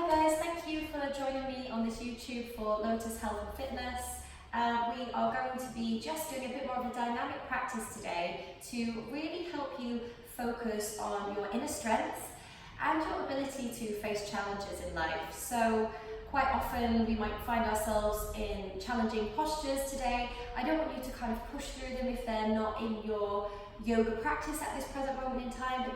Hi guys, thank you for joining me on this YouTube for Lotus Health and Fitness. We are going to be just doing a bit more of a dynamic practice today to really help you focus on your inner strength and your ability to face challenges in life. So quite often we might find ourselves in challenging postures today. I don't want you to kind of push through them if they're not in your yoga practice at this present moment in time,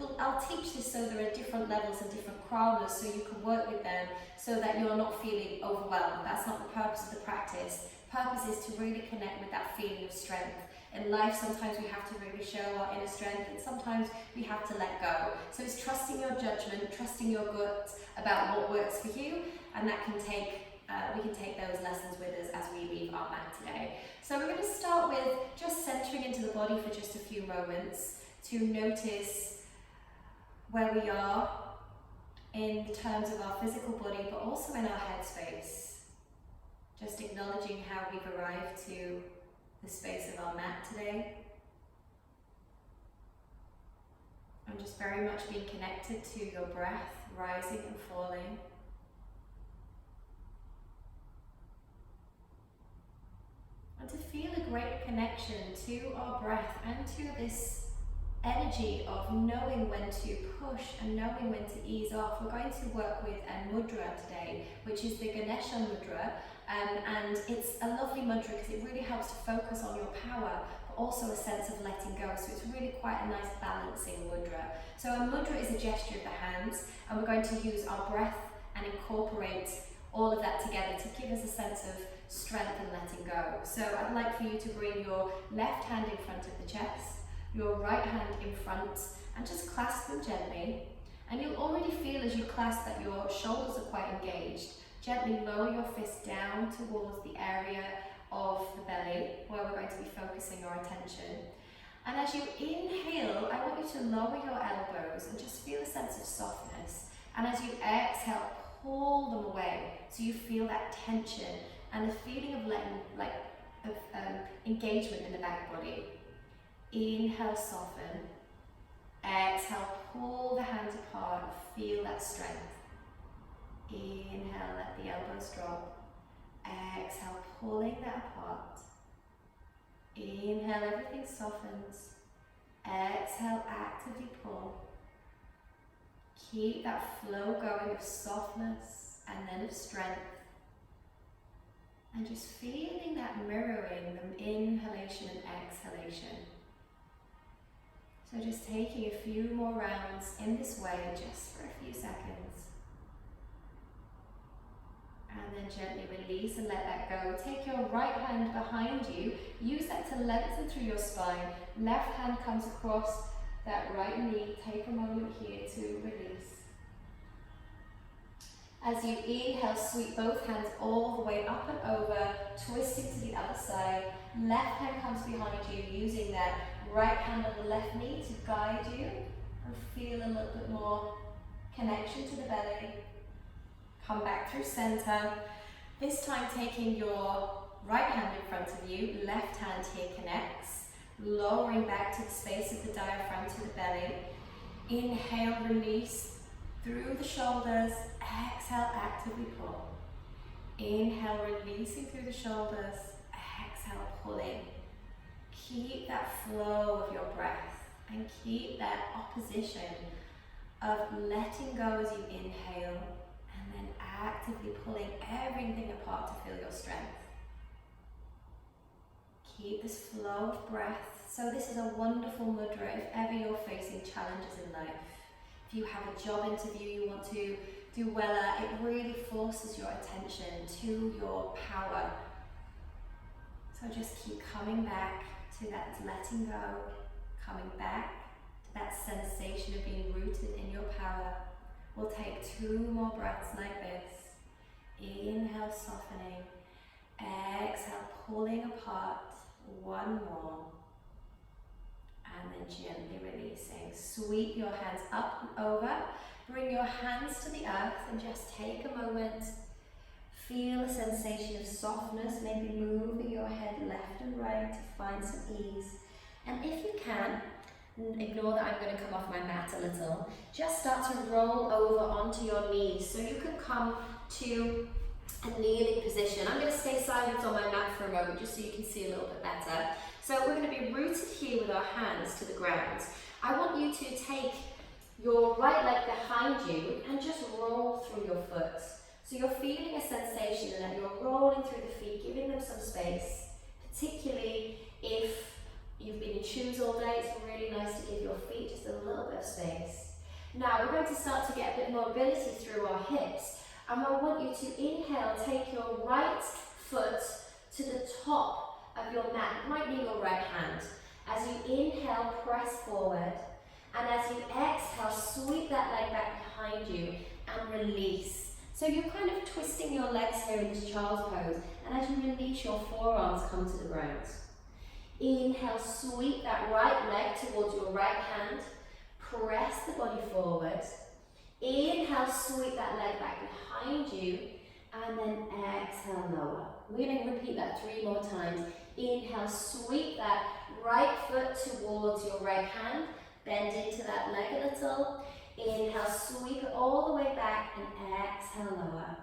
but I'll teach this so there are different levels and different kramas so you can work with them so that you're not feeling overwhelmed. That's not the purpose of the practice. The purpose is to really connect with that feeling of strength. In life, sometimes we have to really show our inner strength and sometimes we have to let go. So it's trusting your judgment, trusting your gut about what works for you, and that can we can take those lessons with us as we leave our mat today. So we're going to start with just centering into the body for just a few moments to notice where we are in terms of our physical body, but also in our headspace. Just acknowledging how we've arrived to the space of our mat today. And just very much being connected to your breath, rising and falling. And to feel a great connection to our breath and to this energy of knowing when to push and knowing when to ease off. We're going to work with a mudra today, which is the Ganesha mudra, and it's a lovely mudra because it really helps to focus on your power, but also a sense of letting go. So it's really quite a nice balancing mudra. So a mudra is a gesture of the hands, and we're going to use our breath and incorporate all of that together to give us a sense of strength and letting go. So I'd like for you to bring your left hand in front of the chest, your right hand in front, and just clasp them gently. And you'll already feel as you clasp that your shoulders are quite engaged. Gently lower your fist down towards the area of the belly where we're going to be focusing our attention. And as you inhale, I want you to lower your elbows and just feel a sense of softness. And as you exhale, pull them away so you feel that tension and a feeling of engagement in the back body. Inhale, soften. Exhale, pull the hands apart, feel that strength. Inhale, let the elbows drop. Exhale, pulling that apart. Inhale, everything softens. Exhale, actively pull. Keep that flow going of softness and then of strength. And just feeling that mirroring, the inhalation and exhalation. So just taking a few more rounds in this way, just for a few seconds. And then gently release and let that go. Take your right hand behind you. Use that to lengthen through your spine. Left hand comes across that right knee. Take a moment here to release. As you inhale, sweep both hands all the way up and over, twisting to the other side. Left hand comes behind you, using that right hand on the left knee to guide you and feel a little bit more connection to the belly. Come back through center. This time taking your right hand in front of you, left hand here connects, lowering back to the space of the diaphragm to the belly. Inhale, release through the shoulders. Exhale, actively pull. Inhale, releasing through the shoulders. Exhale, pulling. Keep that flow of your breath and keep that opposition of letting go as you inhale and then actively pulling everything apart to feel your strength. Keep this flow of breath. So this is a wonderful mudra if ever you're facing challenges in life. If you have a job interview you want to do well at, it really forces your attention to your power. So just keep coming back to that letting go, coming back to that sensation of being rooted in your power. We'll take 2 more breaths like this. Inhale, softening. Exhale, pulling apart. 1 more. And then gently releasing. Sweep your hands up and over. Bring your hands to the earth and just take a moment. Feel a sensation of softness, maybe moving your head left and right to find some ease. And if you can, Ignore that I'm going to come off my mat a little. Just start to roll over onto your knees. So you can come to a kneeling position. I'm going to stay sideways on my mat for a moment just so you can see a little bit better. So we're going to be rooted here with our hands to the ground. I want you to take your right leg behind you and just roll through your foot. So you're feeling a sensation that you're rolling through the feet, giving them some space, particularly if you've been in shoes all day. It's really nice to give your feet just a little bit of space. Now we're going to start to get a bit more mobility through our hips, and I want you to inhale, take your right foot to the top of your mat. You might need your right hand. As you inhale, press forward, and as you exhale, sweep that leg back behind you and release. So you're kind of twisting your legs here in this child's pose, and as you release, your forearms come to the ground. Inhale, sweep that right leg towards your right hand, press the body forward. Inhale, sweep that leg back behind you, and then exhale, lower. We're going to repeat that 3 more times. Inhale, sweep that right foot towards your right hand, bend into that leg a little. Inhale, sweep it all the way back, and exhale, lower.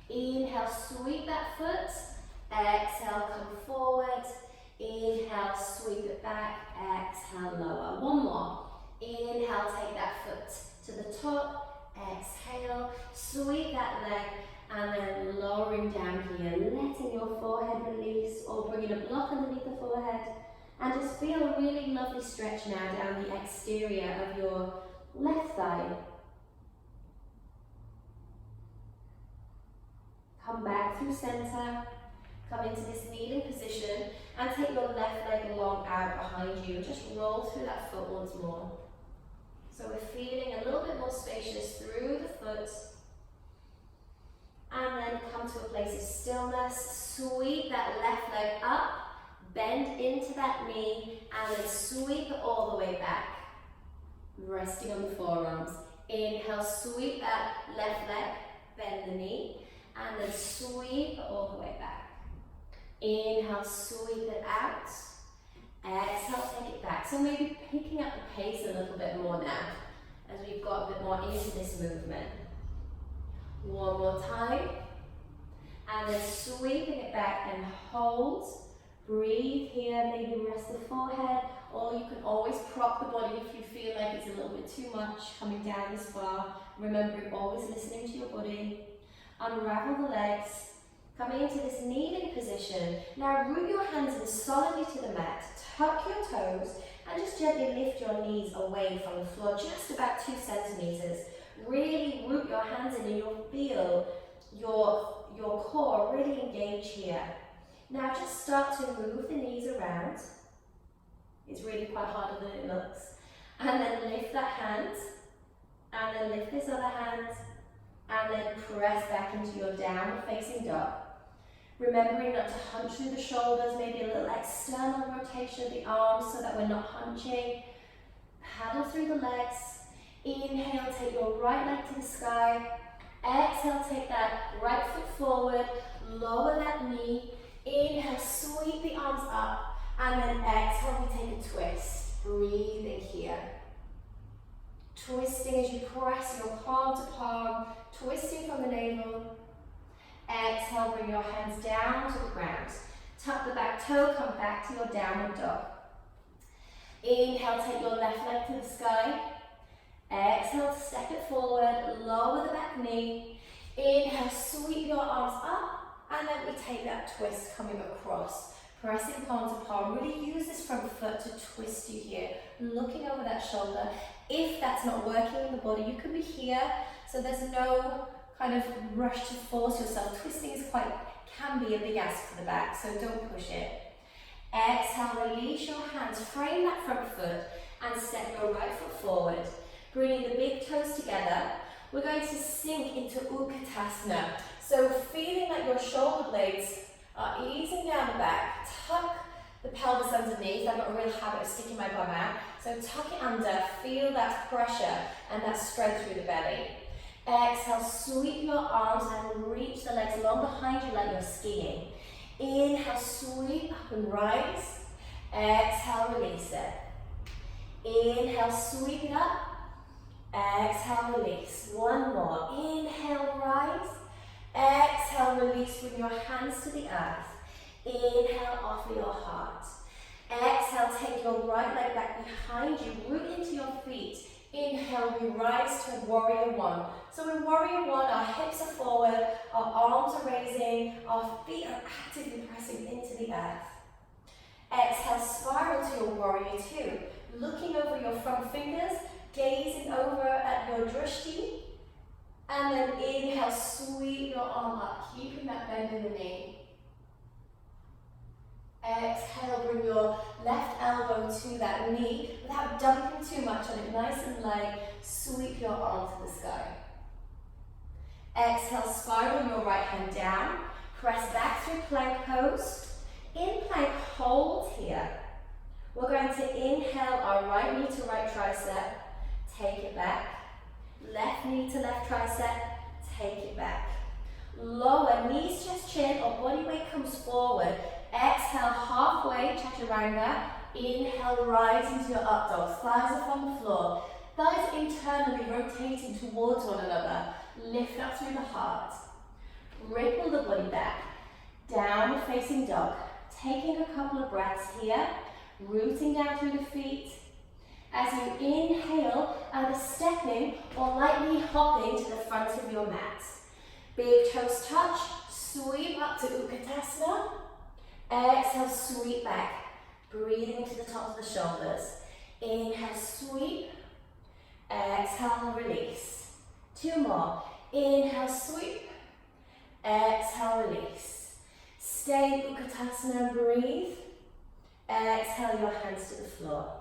Inhale, sweep that foot. Exhale, come forward. Inhale, sweep it back. Exhale, lower. 1 more. Inhale, take that foot to the top. Exhale, sweep that leg, and then lowering down here, letting your forehead release or bringing a block underneath the forehead. And just feel a really lovely stretch now down the exterior of your left thigh. Come back through center, come into this kneeling position, and take your left leg long out behind you. Just roll through that foot once more. So we're feeling a little bit more spacious through the foot. And then come to a place of stillness. Sweep that left leg up, bend into that knee, and then sweep it all the way back. Resting on the forearms. Inhale, sweep that left leg, bend the knee, and then sweep it all the way back. Inhale, sweep it out. Exhale, take it back. So maybe picking up the pace a little bit more now, as we've got a bit more into this movement. 1 more time. And then sweeping it back and hold. Breathe here, maybe rest the forehead, or you can always prop the body if you feel like it's a little bit too much coming down this far. Remembering always listening to your body. Unravel the legs. Coming into this kneeling position. Now root your hands in solidly to the mat. Tuck your toes and just gently lift your knees away from the floor, just about 2 centimeters. Really root your hands in and you'll feel your core really engage here. Now just start to move the knees around. It's really quite harder than it looks. And then lift that hand, and then lift this other hand, and then press back into your downward facing dog. Remembering not to hunch through the shoulders, maybe a little external rotation of the arms so that we're not hunching. Paddle through the legs. Inhale, take your right leg to the sky. Exhale, take that right foot forward, lower that knee. Inhale, sweep the arms up, and then exhale, we take a twist. Breathing here. Twisting as you press your palm to palm, twisting from the navel. Exhale, bring your hands down to the ground. Tuck the back toe, come back to your downward dog. Inhale, take your left leg to the sky. Exhale, step it forward, lower the back knee. Inhale, sweep your arms up, and then we take that twist coming across. Pressing palm to palm, really use this front foot to twist you here. Looking over that shoulder. If that's not working in the body, you can be here, so there's no kind of rush to force yourself. Twisting can be a big ask for the back, so don't push it. Exhale, release your hands, frame that front foot, and step your right foot forward. Bringing the big toes together, we're going to sink into Utkatasana. So feeling like your shoulder blades are easing down the back. Tuck the pelvis underneath. I've got a real habit of sticking my bum out. So tuck it under, feel that pressure and that strength through the belly. Exhale, sweep your arms and reach the legs long behind you like you're skiing. Inhale, sweep up and rise. Exhale, release it. Inhale, sweep it up. Exhale, release. One more. Inhale, rise. Exhale, release. Bring your hands to the earth. Inhale, offer your heart. Exhale, take your right leg back behind you. Root into your feet. Inhale, we rise to warrior one. So in warrior one, our hips are forward, our arms are raising, our feet are actively pressing into the earth. Exhale, spiral to your warrior two. Looking over your front fingers, gazing over at your drishti. And then inhale, sweep your arm up, keeping that bend in the knee. Exhale, bring your left elbow to that knee without dumping too much on it. Nice and light, sweep your arm to the sky. Exhale, spiral your right hand down. Press back through plank pose. In plank, hold here. We're going to inhale our right knee to right tricep. Take it back. Left knee to left tricep. Take it back. Lower, knees, chest, chin, or body weight comes forward. Exhale, halfway, chaturanga. Inhale, rise into your up dog. Thighs are from the floor. Thighs internally rotating towards one another. Lift up through the heart. Ripple the body back. Downward facing dog. Taking a couple of breaths here. Rooting down through the feet. As you inhale, either stepping or lightly hopping to the front of your mat. Big toes touch. Sweep up to Utkatasana. Exhale, sweep back. Breathing into the tops of the shoulders. Inhale, sweep. Exhale, release. Two more. Inhale, sweep. Exhale, release. Stay in Utkatasana and breathe. Exhale, your hands to the floor.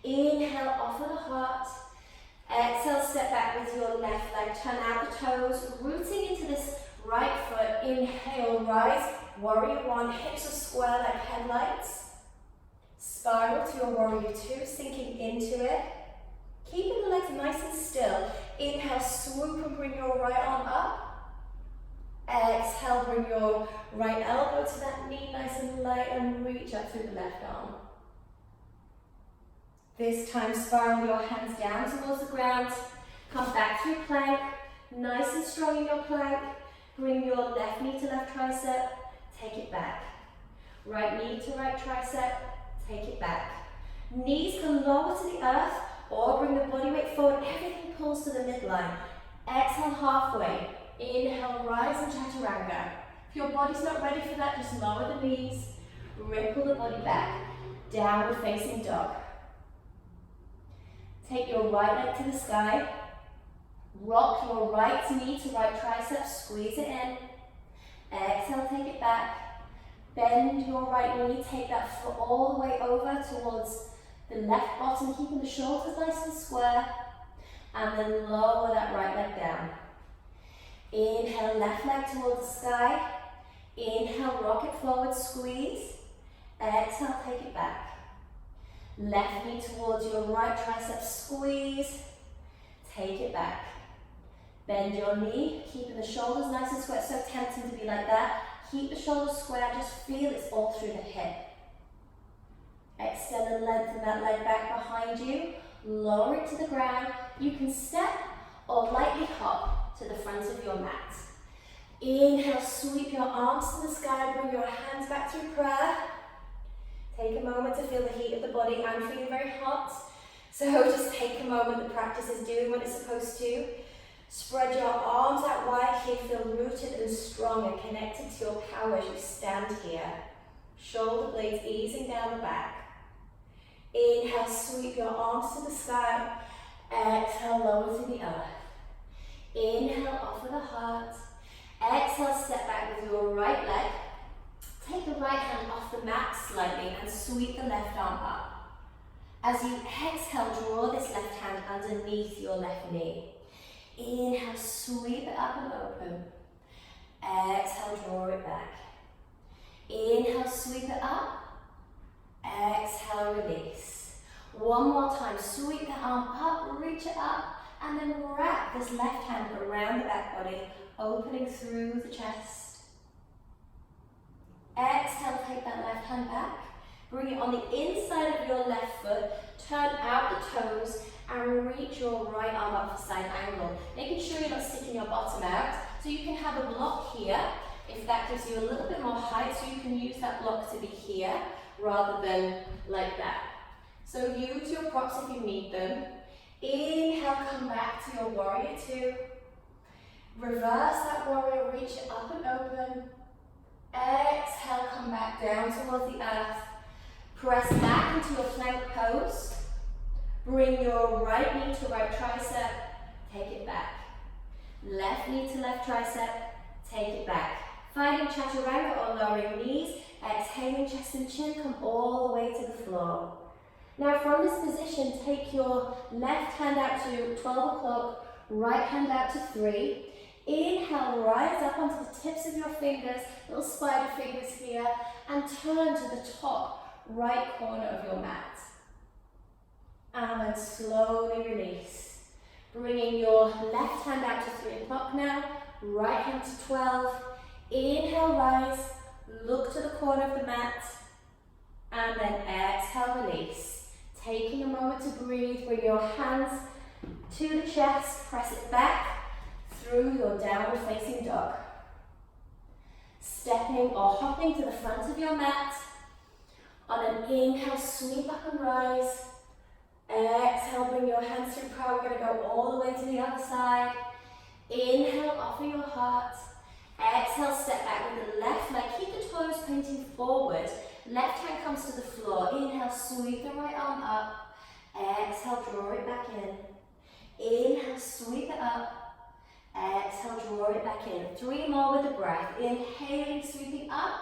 Inhale, offer the heart. Exhale, step back with your left leg. Turn out the toes, rooting into this right foot. Inhale, rise. Warrior one, hips are square like headlights. Spiral to your warrior two, sinking into it. Keeping the legs nice and still. Inhale, swoop and bring your right arm up. Exhale, bring your right elbow to that knee, nice and light, and reach up through the left arm. This time, spiral your hands down towards the ground. Come back through plank, nice and strong in your plank. Bring your left knee to left tricep, take it back. Right knee to right tricep, take it back. Knees can lower to the earth or bring the body weight forward. Everything pulls to the midline. Exhale halfway. Inhale, rise and chaturanga. If your body's not ready for that, just lower the knees. Ripple the body back. Downward facing dog. Take your right leg to the sky. Rock your right knee to right tricep. Squeeze it in. Exhale, take it back. Bend your right knee. Take that foot all the way over towards the left bottom, keeping the shoulders nice and square. And then lower that right leg down. Inhale, left leg towards the sky. Inhale, rock it forward, squeeze. Exhale, take it back. Left knee towards your right tricep, squeeze. Take it back. Bend your knee, keeping the shoulders nice and square. So tempting to be like that. Keep the shoulders square, just feel it's all through the hip. Extend and lengthen that leg back behind you. Lower it to the ground. You can step or lightly hop to the front of your mat. Inhale, sweep your arms to the sky. Bring your hands back through prayer. Take a moment to feel the heat of the body. I'm feeling very hot, so just take a moment. The practice is doing what it's supposed to. Spread your arms out wide here. Feel rooted and strong and connected to your power as you stand here. Shoulder blades easing down the back. Inhale, sweep your arms to the sky. Exhale, lower to the earth. Inhale, offer the heart. Exhale, step back with your right leg. Take the right hand off the mat slightly and sweep the left arm up. As you exhale, draw this left hand underneath your left knee. Inhale, sweep it up and open. Exhale, draw it back. Inhale, sweep it up. Exhale, release. One more time, sweep the arm up, reach it up, and then wrap this left hand around the back body, opening through the chest. Exhale, take that left hand back. Bring it on the inside of your left foot, turn out the toes, and reach your right arm up for side angle. Making sure you're not sticking your bottom out. So you can have a block here, if that gives you a little bit more height, so you can use that block to be here, rather than like that. So use your props if you need them. Inhale, come back to your warrior two. Reverse that warrior, reach it up and open. Exhale, come back down towards the earth. Press back into your plank pose. Bring your right knee to right tricep, take it back. Left knee to left tricep, take it back. Finding chaturanga or lowering knees, exhaling chest and chin, come all the way to the floor. Now from this position, take your left hand out to 12 o'clock, right hand out to 3. Inhale, rise up onto the tips of your fingers, little spider fingers here, and turn to the top right corner of your mat. And then slowly release. Bringing your left hand out to 3 o'clock now, right hand to 12. Inhale, rise, look to the corner of the mat, and then exhale, release. Taking a moment to breathe, bring your hands to the chest, press it back through your downward facing dog. Stepping or hopping to the front of your mat. On an inhale, sweep up and rise. Exhale, bring your hands to prayer. We're going to go all the way to the other side. Inhale, offer your heart. Exhale, step back with the left leg. Keep the toes pointing forward. Left hand comes to the floor. Inhale, sweep the right arm up. Exhale, draw it back in. Inhale, sweep it up. Exhale, draw it back in. 3 more with the breath. Inhaling, sweeping up.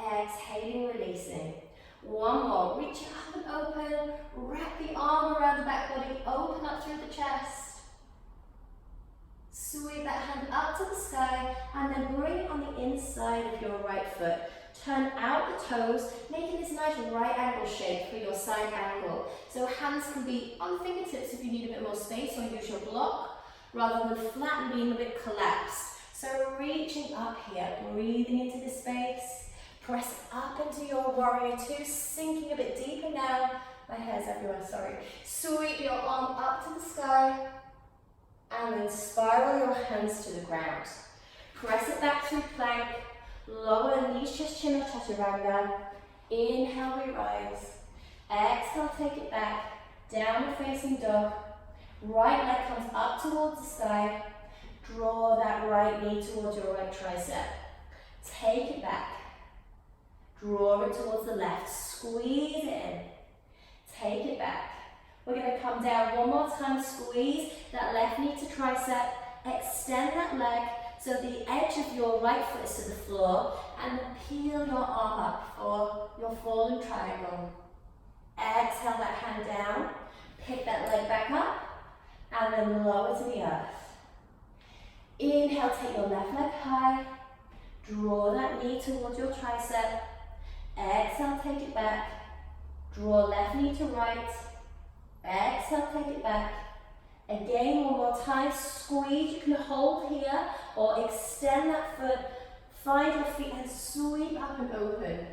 Exhaling, releasing. 1 more. Reach it up and open. Wrap the arm around the back body. Open up through the chest. Sweep that hand up to the sky, and then bring it on the inside of your right foot. Turn out the toes, making this nice right angle shape for your side angle. So hands can be on fingertips if you need a bit more space, or use your block, rather than flat and being a bit collapsed. So reaching up here, breathing into the space. Press up into your warrior two, sinking a bit deeper now. My hair's everywhere, sorry. Sweep your arm up to the sky. And then spiral your hands to the ground. Press it back through plank. Lower knees, chest, chin or chaturanga. Inhale, we rise. Exhale, take it back. Downward facing dog. Right leg comes up towards the sky. Draw that right knee towards your right tricep. Take it back. Draw it towards the left. Squeeze it in. Take it back. We're going to come down 1 more time, squeeze that left knee to tricep, extend that leg so the edge of your right foot is to the floor, and then peel your arm up for your fallen triangle. Exhale that hand down, pick that leg back up, and then lower to the earth. Inhale, take your left leg high, draw that knee towards your tricep. Exhale, take it back, draw left knee to right. Exhale, take it back. Again, 1 more time, squeeze. You can hold here or extend that foot. Find your feet and sweep up and open.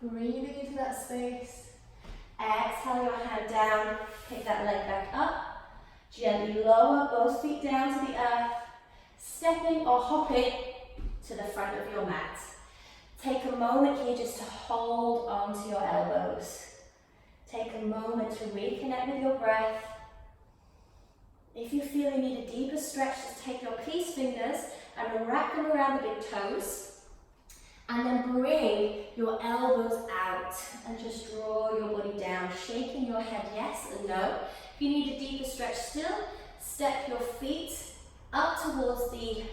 Breathing into that space. Exhale your hand down, pick that leg back up. Gently lower both feet down to the earth. Stepping or hopping to the front of your mat. Take a moment here just to hold onto your elbows. Take a moment to reconnect with your breath. If you feel you need a deeper stretch, just take your peace fingers and wrap them around the big toes. And then bring your elbows out and just draw your body down, shaking your head yes and no. If you need a deeper stretch still, step your feet up towards the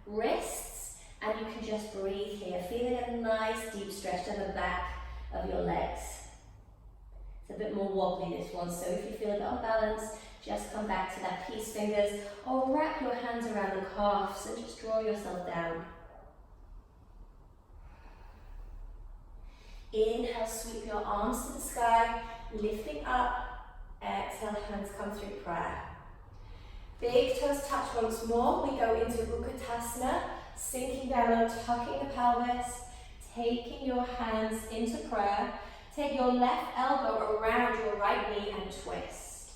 wrists and you can just breathe here, feeling a nice deep stretch down the back of your legs. It's a bit more wobbly this one, so if you feel a bit unbalanced, just come back to that peace fingers or wrap your hands around the calves and just draw yourself down. Inhale, sweep your arms to the sky, lifting up. Exhale, hands come through prayer. Big toes touch once more. We go into Utkatasana, sinking down and tucking the pelvis, taking your hands into prayer. Take your left elbow around your right knee and twist.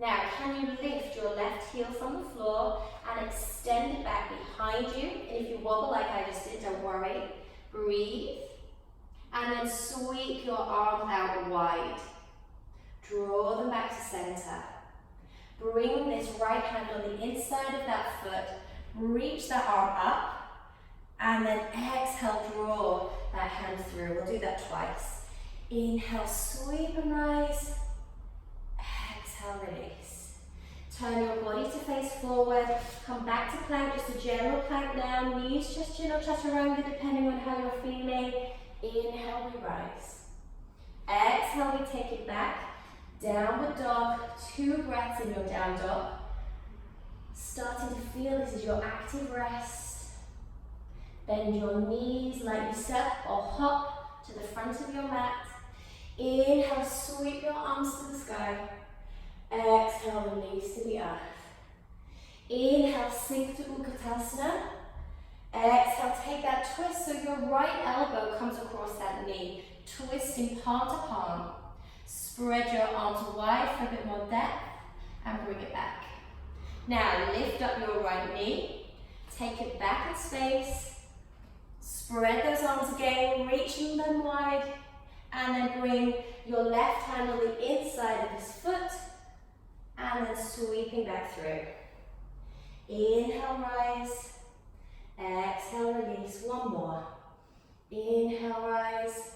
Now, can you lift your left heel from the floor and extend it back behind you? And if you wobble like I just did, don't worry. Breathe. And then sweep your arms out wide. Draw them back to center. Bring this right hand on the inside of that foot. Reach that arm up. And then exhale, draw that hand through. We'll do that twice. Inhale, sweep and rise. Exhale, release. Turn your body to face forward. Come back to plank, just a general plank now. Knees just chin or chaturanga depending on how you're feeling. Inhale, we rise. Exhale, we take it back. Downward dog, 2 breaths in your down dog. Starting to feel this is your active rest. Bend your knees, lightly step or hop to the front of your mat. Inhale, sweep your arms to the sky. Exhale, release to the earth. Inhale, sink to Utkatasana. Exhale, take that twist so your right elbow comes across that knee. Twisting palm to palm. Spread your arms wide for a bit more depth and bring it back. Now lift up your right knee. Take it back in space. Spread those arms again, reaching them wide. And then bring your left hand on the inside of this foot. And then sweeping back through. Inhale, rise. Exhale, release. One more. Inhale, rise.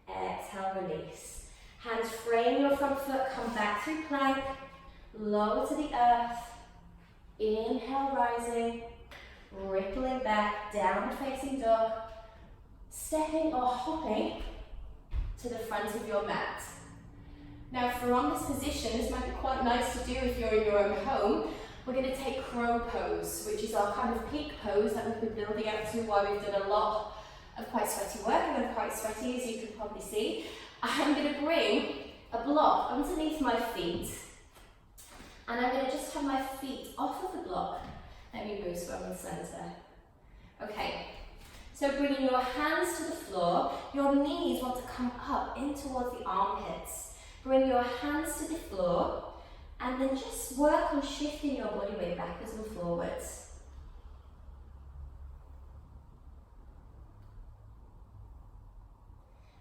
Exhale, release. Hands frame your front foot, come back through plank. Lower to the earth. Inhale, rising. Rippling back, downward facing dog. Stepping or hopping to the front of your mat. Now from this position, this might be quite nice to do if you're in your own home. We're going to take crow pose, which is our kind of peak pose that we've been building up to while we've done a lot of quite sweaty work, and I'm quite sweaty as you can probably see. I'm going to bring a block underneath my feet, and I'm going to just have my feet off of the block. Let me move so I'm in the center. Okay, so bringing your hands to the floor, your knees want to come up in towards the armpits. Bring your hands to the floor, and then just work on shifting your body weight backwards and forwards.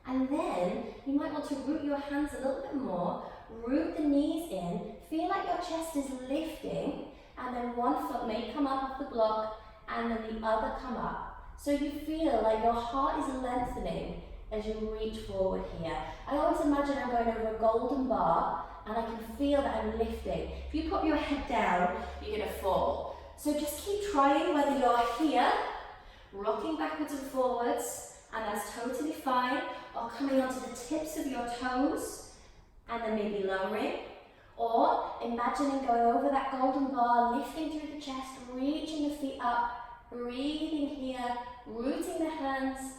And then you might want to root your hands a little bit more, root the knees in, feel like your chest is lifting, and then one foot may come up off the block, and then the other come up. So you feel like your heart is lengthening as you reach forward here. I always imagine I'm going over a golden bar, and I can feel that I'm lifting. If you put your head down, you're going to fall. So just keep trying whether you're here, rocking backwards and forwards, and that's totally fine, or coming onto the tips of your toes, and then maybe lowering, or imagining going over that golden bar, lifting through the chest, reaching the feet up, breathing here, rooting the hands,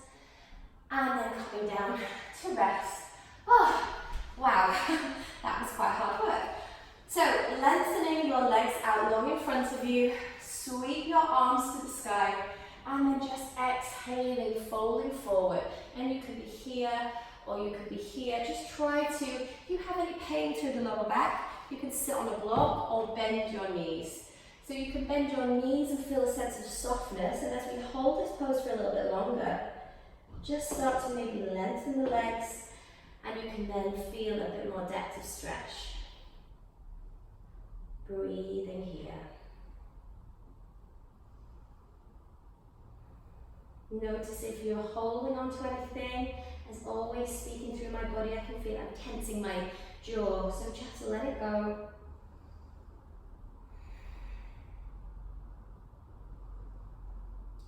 and then coming down to rest. Oh, wow, that was quite hard work. So lengthening your legs out long in front of you, sweep your arms to the sky, and then just exhaling, folding forward. And you could be here, or you could be here. Just try to, if you have any pain through the lower back, you can sit on a block or bend your knees. So you can bend your knees and feel a sense of softness, and as we hold this pose for a little bit longer, just start to maybe lengthen the legs, and you can then feel a bit more depth of stretch. Breathing here. Notice if you're holding on to anything. As always, speaking through my body, I can feel I'm tensing my jaw, so just let it go.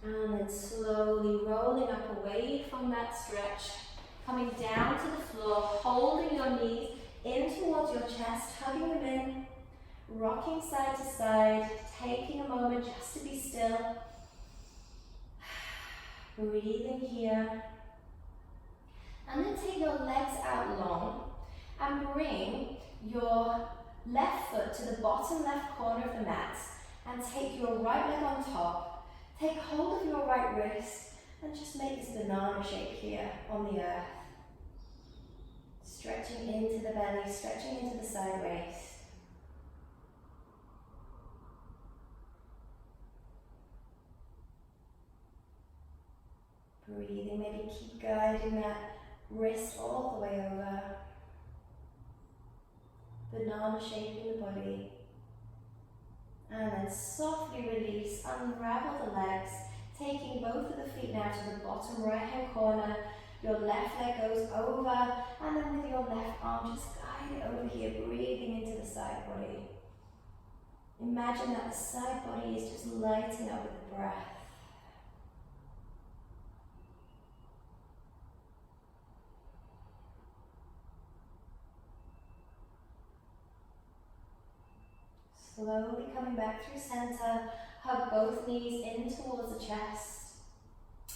And then slowly rolling up away from that stretch, coming down to the floor, holding your knees in towards your chest, hugging them in, rocking side to side, taking a moment just to be still. Breathing here. And then take your legs out long and bring your left foot to the bottom left corner of the mat and take your right leg on top. Take hold of your right wrist and just make this banana shape here on the earth. Stretching into the belly, stretching into the side waist. Breathing, maybe keep guiding that wrist all the way over. Banana shaping the body. And then softly release, unravel the legs, taking both of the feet now to the bottom right hand corner. Your left leg goes over, and then with your left arm, just guide it over here, breathing into the side body. Imagine that the side body is just lighting up with the breath. Slowly coming back through center, hug both knees in towards the chest,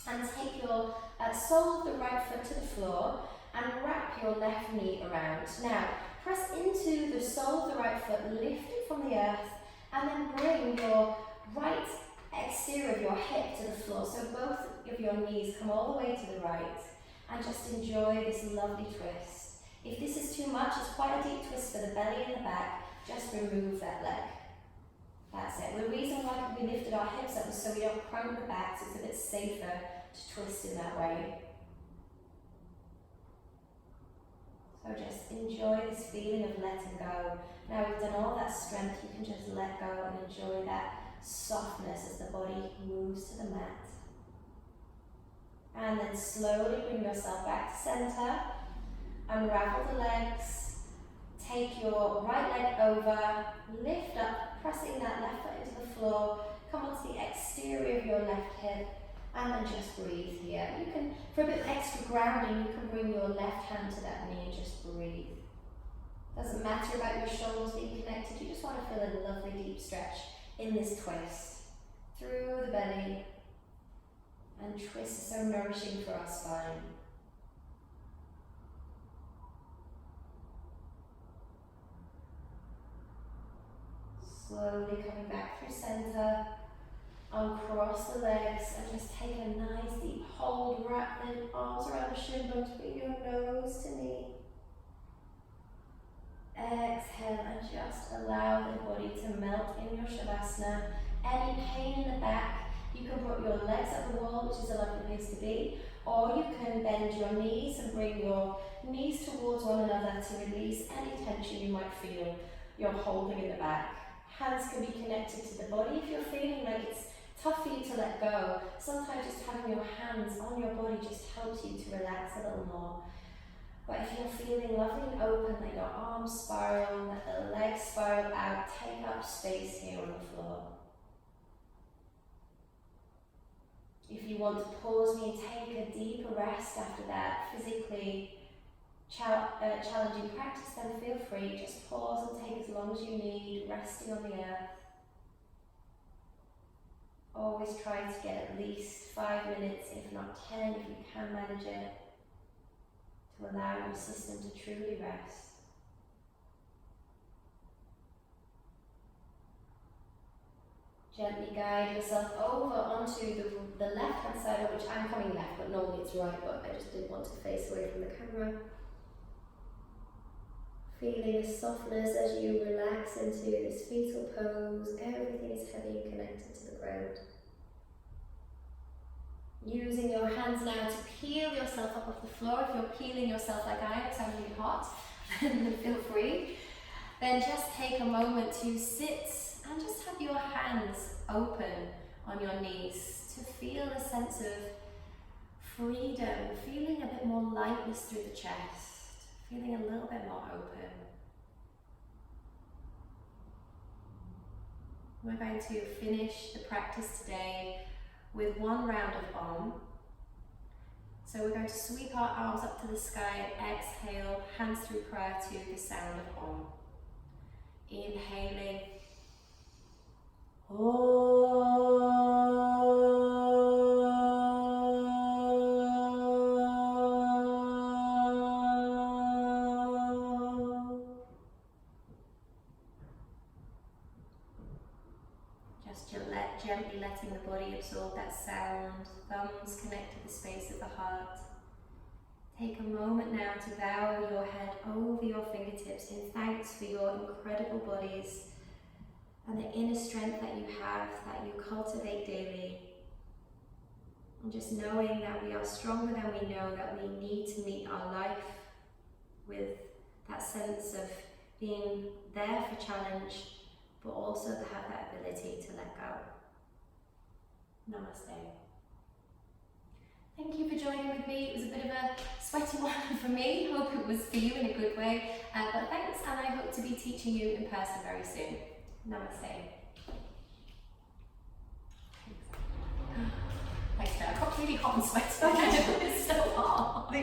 and take your sole of the right foot to the floor and wrap your left knee around. Now, press into the sole of the right foot, lift it from the earth, and then bring your right exterior of your hip to the floor. So both of your knees come all the way to the right, and just enjoy this lovely twist. If this is too much, it's quite a deep twist for the belly and the back. Just remove that leg. That's it. The reason why we lifted our hips up is so we don't crank the back, so it's a bit safer to twist in that way. So just enjoy this feeling of letting go. Now we've done all that strength, you can just let go and enjoy that softness as the body moves to the mat. And then slowly bring yourself back to center. Unravel the legs. Take your right leg over, lift up, pressing that left foot into the floor, come onto the exterior of your left hip, and then just breathe here. You can, for a bit of extra grounding, you can bring your left hand to that knee and just breathe. Doesn't matter about your shoulders being connected, you just want to feel a lovely deep stretch in this twist. Through the belly, and twist is so nourishing for our spine. Slowly coming back through center, uncross the legs and just take a nice deep hold, wrap the arms around the shin bones, bring your nose to knee. Exhale and just allow the body to melt in your Shavasana. Any pain in the back, you can put your legs at the wall, which is a lovely place to be, or you can bend your knees and bring your knees towards one another to release any tension you might feel you're holding in the back. Hands can be connected to the body. If you're feeling like it's tough for you to let go, sometimes just having your hands on your body just helps you to relax a little more. But if you're feeling lovely and open, let your arms spiral, let the legs spiral out, take up space here on the floor. If you want to pause me and take a deeper rest after that physically challenging practice, then feel free, just pause and take as long as you need, resting on the earth. Always try to get at least 5 minutes, if not 10 if you can manage it, to allow your system to truly rest. Gently guide yourself over onto the left hand side, of which I'm coming left, but normally it's right, but I just didn't want to face away from the camera. Feeling a softness as you relax into this fetal pose. Everything is heavy and connected to the ground. Using your hands now to peel yourself up off the floor. If you're peeling yourself like I am, it's really hot, then feel free. Then just take a moment to sit and just have your hands open on your knees to feel a sense of freedom, feeling a bit more lightness through the chest. Feeling a little bit more open. We're going to finish the practice today with one round of Om. So we're going to sweep our arms up to the sky and exhale, hands through prayer to the sound of Om. Inhaling. Gently letting the body absorb that sound, thumbs connect to the space of the heart. Take a moment now to bow your head over your fingertips in thanks for your incredible bodies and the inner strength that you have, that you cultivate daily. And just knowing that we are stronger than we know, that we need to meet our life with that sense of being there for challenge, but also to have that ability to let go. Namaste. Thank you for joining with me. It was a bit of a sweaty one for me. Hope it was for you in a good way. But thanks, and I hope to be teaching you in person very soon. Namaste. Thanks, I got really hot and sweaty. It's so hot.